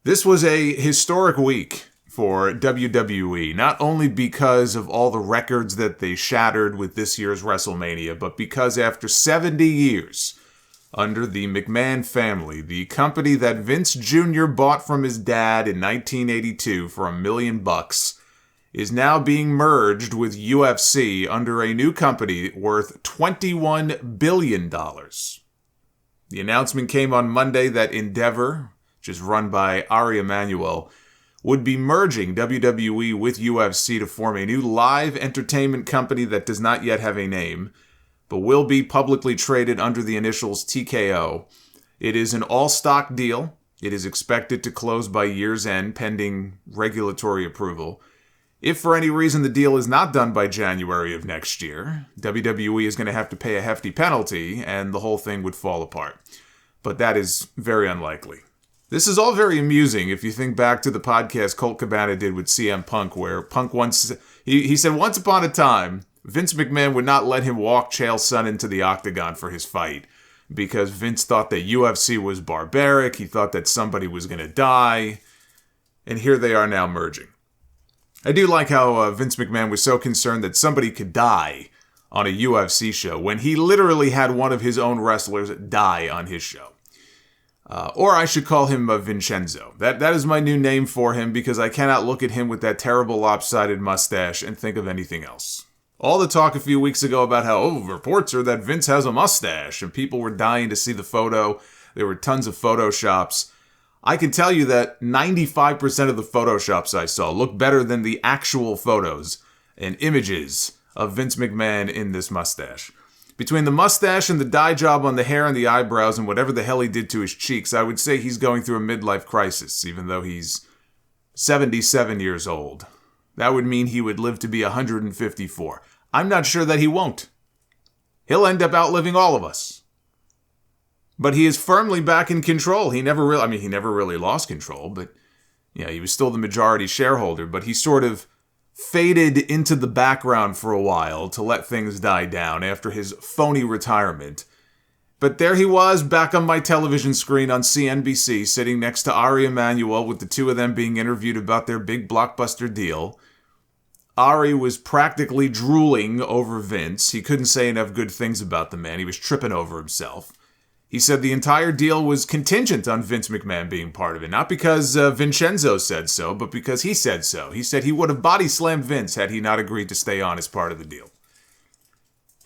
This was a historic week for WWE, not only because of all the records that they shattered with this year's WrestleMania, but because after 70 years under the McMahon family, the company that Vince Jr. bought from his dad in 1982 for $1 million, is now being merged with UFC under a new company worth $21 billion. The announcement came on Monday that Endeavor, which is run by Ari Emanuel, would be merging WWE with UFC to form a new live entertainment company that does not yet have a name, but will be publicly traded under the initials TKO. It is an all-stock deal. It is expected to close by year's end, pending regulatory approval. If for any reason the deal is not done by January of next year, WWE is going to have to pay a hefty penalty, and the whole thing would fall apart. But that is very unlikely. This is all very amusing if you think back to the podcast Colt Cabana did with CM Punk, where Punk once, he said once upon a time, Vince McMahon would not let him walk Chael Sonnen into the octagon for his fight because Vince thought that UFC was barbaric, he thought that somebody was going to die, and here they are now merging. I do like how Vince McMahon was so concerned that somebody could die on a UFC show when he literally had one of his own wrestlers die on his show. Or I should call him Vincenzo. That is my new name for him because I cannot look at him with that terrible lopsided mustache and think of anything else. All the talk a few weeks ago about how, reports are that Vince has a mustache and people were dying to see the photo. There were tons of photoshops. I can tell you that 95% of the photoshops I saw look better than the actual photos and images of Vince McMahon in this mustache. Between the mustache and the dye job on the hair and the eyebrows and whatever the hell he did to his cheeks, I would say he's going through a midlife crisis, even though he's 77 years old. That would mean he would live to be 154. I'm not sure that he won't. He'll end up outliving all of us. But he is firmly back in control. He never really lost control, but he was still the majority shareholder, but he sort of faded into the background for a while to let things die down after his phony retirement. But there he was, back on my television screen on CNBC, sitting next to Ari Emanuel, with the two of them being interviewed about their big blockbuster deal. Ari was practically drooling over Vince. He couldn't say enough good things about the man. He was tripping over himself. He said the entire deal was contingent on Vince McMahon being part of it. Not because Vincenzo said so, but because he said so. He said he would have body slammed Vince had he not agreed to stay on as part of the deal.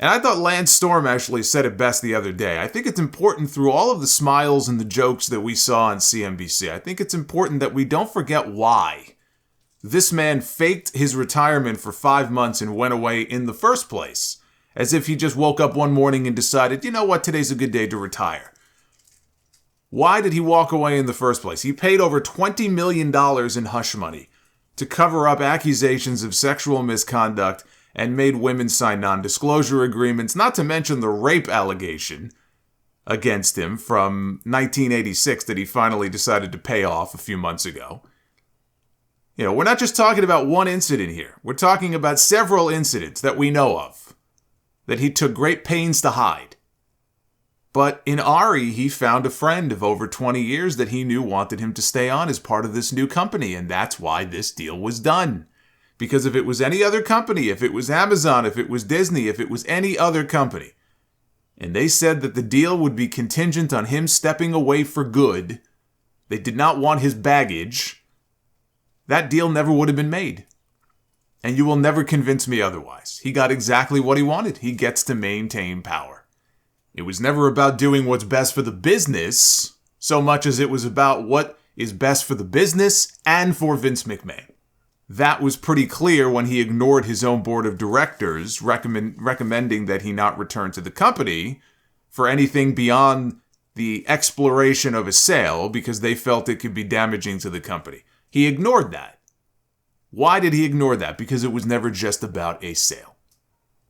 And I thought Lance Storm actually said it best the other day. I think it's important through all of the smiles and the jokes that we saw on CNBC. I think it's important that we don't forget why this man faked his retirement for 5 months and went away in the first place. As if he just woke up one morning and decided, you know what, today's a good day to retire. Why did he walk away in the first place? He paid over $20 million in hush money to cover up accusations of sexual misconduct and made women sign non-disclosure agreements, not to mention the rape allegation against him from 1986 that he finally decided to pay off a few months ago. We're not just talking about one incident here. We're talking about several incidents that we know of that he took great pains to hide. But in Ari, he found a friend of over 20 years that he knew wanted him to stay on as part of this new company, and that's why this deal was done. Because if it was any other company, if it was Amazon, if it was Disney, if it was any other company, and they said that the deal would be contingent on him stepping away for good, they did not want his baggage, that deal never would have been made. And you will never convince me otherwise. He got exactly what he wanted. He gets to maintain power. It was never about doing what's best for the business, so much as it was about what is best for the business and for Vince McMahon. That was pretty clear when he ignored his own board of directors, recommending that he not return to the company for anything beyond the exploration of a sale because they felt it could be damaging to the company. He ignored that. Why did he ignore that? Because it was never just about a sale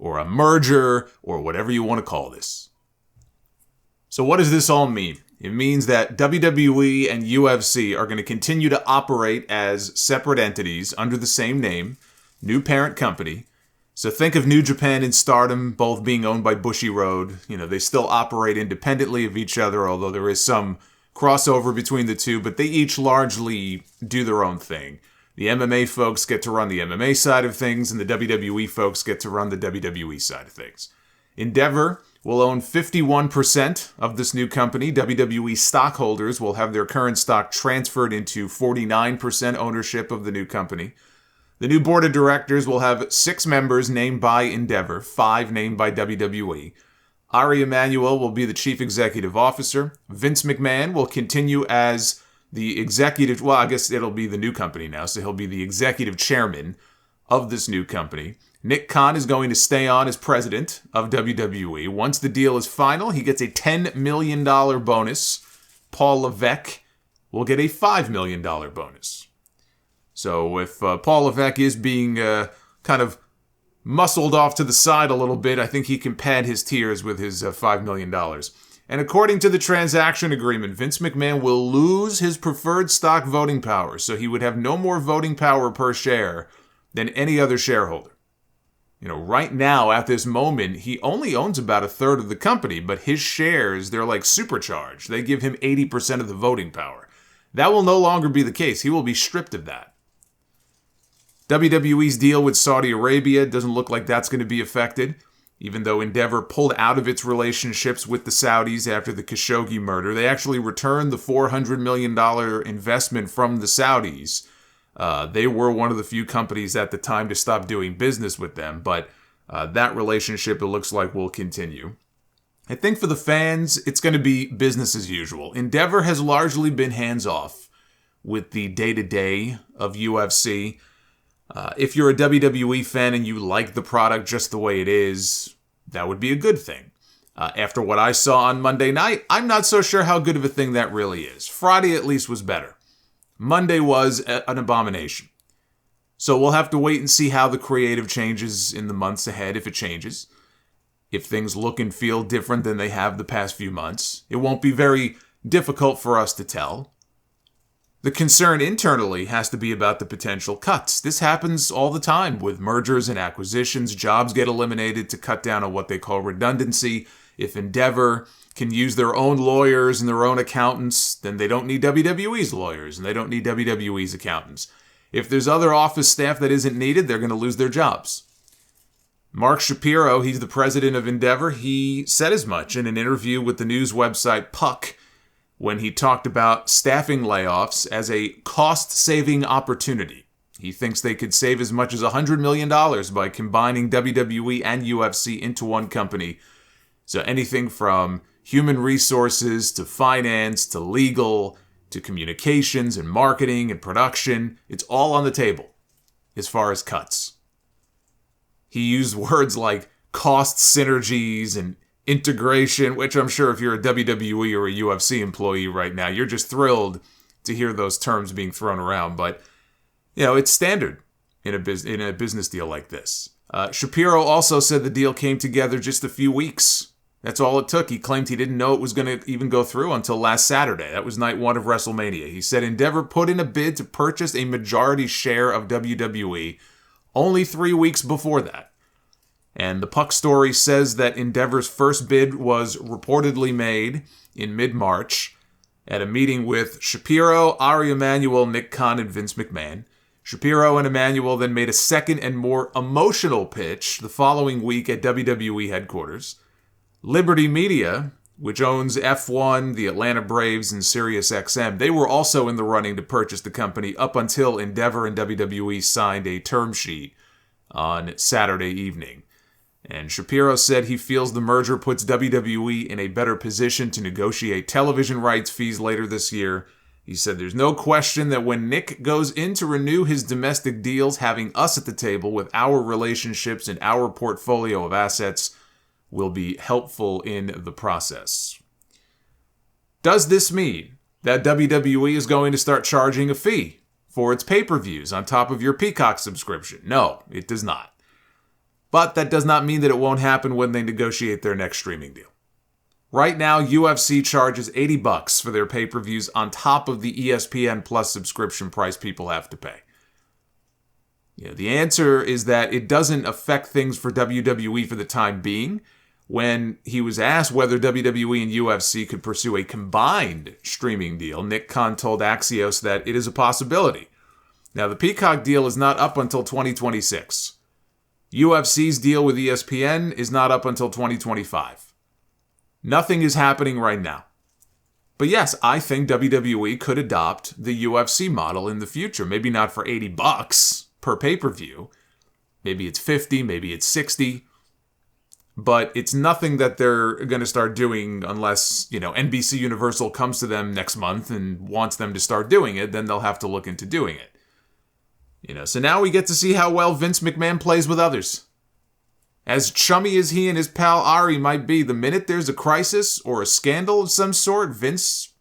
or a merger or whatever you want to call this. So what does this all mean? It means that WWE and UFC are going to continue to operate as separate entities under the same name, new parent company. So think of New Japan and Stardom both being owned by Bushiroad. They still operate independently of each other, although there is some crossover between the two, but they each largely do their own thing. The MMA folks get to run the MMA side of things, and the WWE folks get to run the WWE side of things. Endeavor will own 51% of this new company. WWE stockholders will have their current stock transferred into 49% ownership of the new company. The new board of directors will have 6 members named by Endeavor, 5 named by WWE. Ari Emanuel will be the chief executive officer. Vince McMahon will continue as the executive, well, I guess it'll be the new company now, so he'll be the executive chairman of this new company. Nick Khan is going to stay on as president of WWE. Once the deal is final, he gets a $10 million bonus. Paul Levesque will get a $5 million bonus. So if Paul Levesque is being kind of muscled off to the side a little bit, I think he can pad his tears with his $5 million. And according to the transaction agreement, Vince McMahon will lose his preferred stock voting power, so he would have no more voting power per share than any other shareholder. Right now, at this moment, he only owns about a third of the company, but his shares, they're like supercharged. They give him 80% of the voting power. That will no longer be the case. He will be stripped of that. WWE's deal with Saudi Arabia doesn't look like that's going to be affected, even though Endeavor pulled out of its relationships with the Saudis after the Khashoggi murder. They actually returned the $400 million investment from the Saudis. They were one of the few companies at the time to stop doing business with them, but that relationship, it looks like, will continue. I think for the fans, it's going to be business as usual. Endeavor has largely been hands-off with the day-to-day of UFC. If you're a WWE fan and you like the product just the way it is, that would be a good thing. After what I saw on Monday night, I'm not so sure how good of a thing that really is. Friday at least was better. Monday was an abomination. So we'll have to wait and see how the creative changes in the months ahead, if it changes. If things look and feel different than they have the past few months, it won't be very difficult for us to tell. The concern internally has to be about the potential cuts. This happens all the time with mergers and acquisitions. Jobs get eliminated to cut down on what they call redundancy. If Endeavor can use their own lawyers and their own accountants, then they don't need WWE's lawyers and they don't need WWE's accountants. If there's other office staff that isn't needed, they're going to lose their jobs. Mark Shapiro, he's the president of Endeavor, he said as much in an interview with the news website Puck when he talked about staffing layoffs as a cost-saving opportunity. He thinks they could save as much as $100 million by combining WWE and UFC into one company. So anything from human resources to finance to legal to communications and marketing and production, it's all on the table as far as cuts. He used words like cost synergies and integration, which I'm sure if you're a WWE or a UFC employee right now, you're just thrilled to hear those terms being thrown around. But, it's standard in a business deal like this. Shapiro also said the deal came together just a few weeks. That's all it took. He claimed he didn't know it was going to even go through until last Saturday. That was night 1 of WrestleMania. He said Endeavor put in a bid to purchase a majority share of WWE only 3 weeks before that. And the Puck story says that Endeavor's first bid was reportedly made in mid-March at a meeting with Shapiro, Ari Emanuel, Nick Khan, and Vince McMahon. Shapiro and Emanuel then made a second and more emotional pitch the following week at WWE headquarters. Liberty Media, which owns F1, the Atlanta Braves, and SiriusXM, they were also in the running to purchase the company up until Endeavor and WWE signed a term sheet on Saturday evening. And Shapiro said he feels the merger puts WWE in a better position to negotiate television rights fees later this year. He said there's no question that when Nick goes in to renew his domestic deals, having us at the table with our relationships and our portfolio of assets will be helpful in the process. Does this mean that WWE is going to start charging a fee for its pay-per-views on top of your Peacock subscription? No, it does not. But that does not mean that it won't happen when they negotiate their next streaming deal. Right now, UFC charges $80 for their pay-per-views on top of the ESPN Plus subscription price people have to pay. The answer is that it doesn't affect things for WWE for the time being. When he was asked whether WWE and UFC could pursue a combined streaming deal, Nick Khan told Axios that it is a possibility. Now, the Peacock deal is not up until 2026. UFC's deal with ESPN is not up until 2025. Nothing is happening right now. But yes, I think WWE could adopt the UFC model in the future. Maybe not for $80 per pay-per-view. Maybe it's 50, maybe it's 60. But it's nothing that they're going to start doing unless, NBC Universal comes to them next month and wants them to start doing it. Then they'll have to look into doing it. So now we get to see how well Vince McMahon plays with others. As chummy as he and his pal Ari might be, the minute there's a crisis or a scandal of some sort, Vince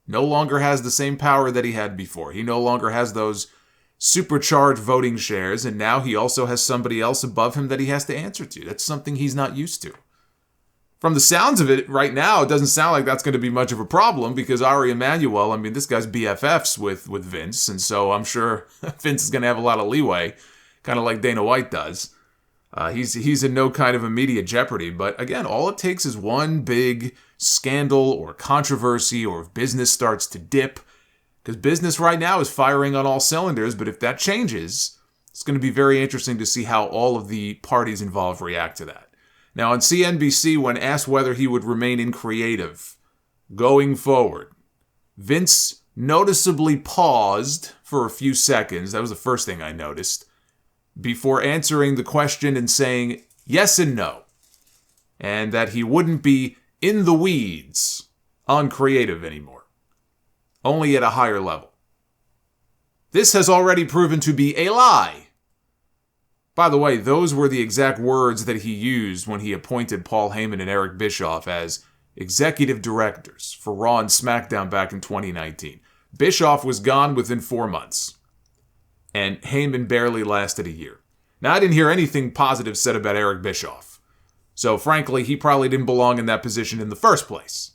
no longer has the same power that he had before. He no longer has those supercharged voting shares, and now he also has somebody else above him that he has to answer to. That's something he's not used to. From the sounds of it, right now, it doesn't sound like that's going to be much of a problem because Ari Emanuel, this guy's BFFs with Vince, and so I'm sure Vince is going to have a lot of leeway, kind of like Dana White does. He's in no kind of immediate jeopardy, but again, all it takes is one big scandal or controversy, or if business starts to dip, because business right now is firing on all cylinders, but if that changes, it's going to be very interesting to see how all of the parties involved react to that. Now, on CNBC, when asked whether he would remain in creative going forward, Vince noticeably paused for a few seconds. That was the first thing I noticed, before answering the question and saying yes and no, and that he wouldn't be in the weeds on creative anymore, only at a higher level. This has already proven to be a lie. By the way, those were the exact words that he used when he appointed Paul Heyman and Eric Bischoff as executive directors for Raw and SmackDown back in 2019. Bischoff was gone within 4 months, and Heyman barely lasted a year. Now, I didn't hear anything positive said about Eric Bischoff, so frankly, he probably didn't belong in that position in the first place.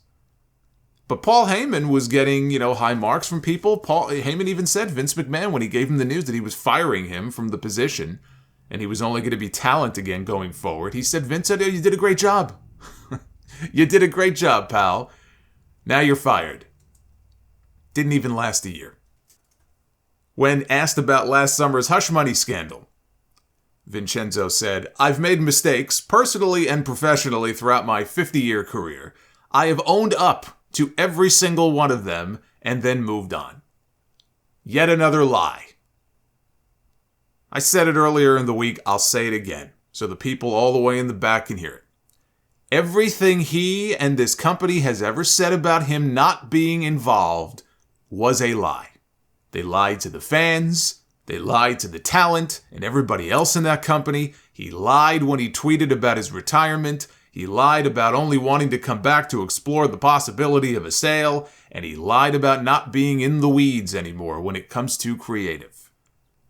But Paul Heyman was getting, high marks from people. Heyman even said Vince McMahon, when he gave him the news that he was firing him from the position, and he was only going to be talent again going forward, he said, Vince, you did a great job. You did a great job, pal. Now you're fired. Didn't even last a year. When asked about last summer's hush money scandal, Vincenzo said, I've made mistakes, personally and professionally, throughout my 50-year career. I have owned up to every single one of them and then moved on. Yet another lie. I said it earlier in the week, I'll say it again, so the people all the way in the back can hear it. Everything he and this company has ever said about him not being involved was a lie. They lied to the fans, they lied to the talent and everybody else in that company. He lied when he tweeted about his retirement. He lied about only wanting to come back to explore the possibility of a sale, and he lied about not being in the weeds anymore when it comes to creative.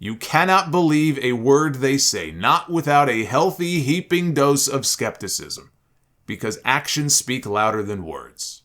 You cannot believe a word they say, not without a healthy heaping dose of skepticism, because actions speak louder than words.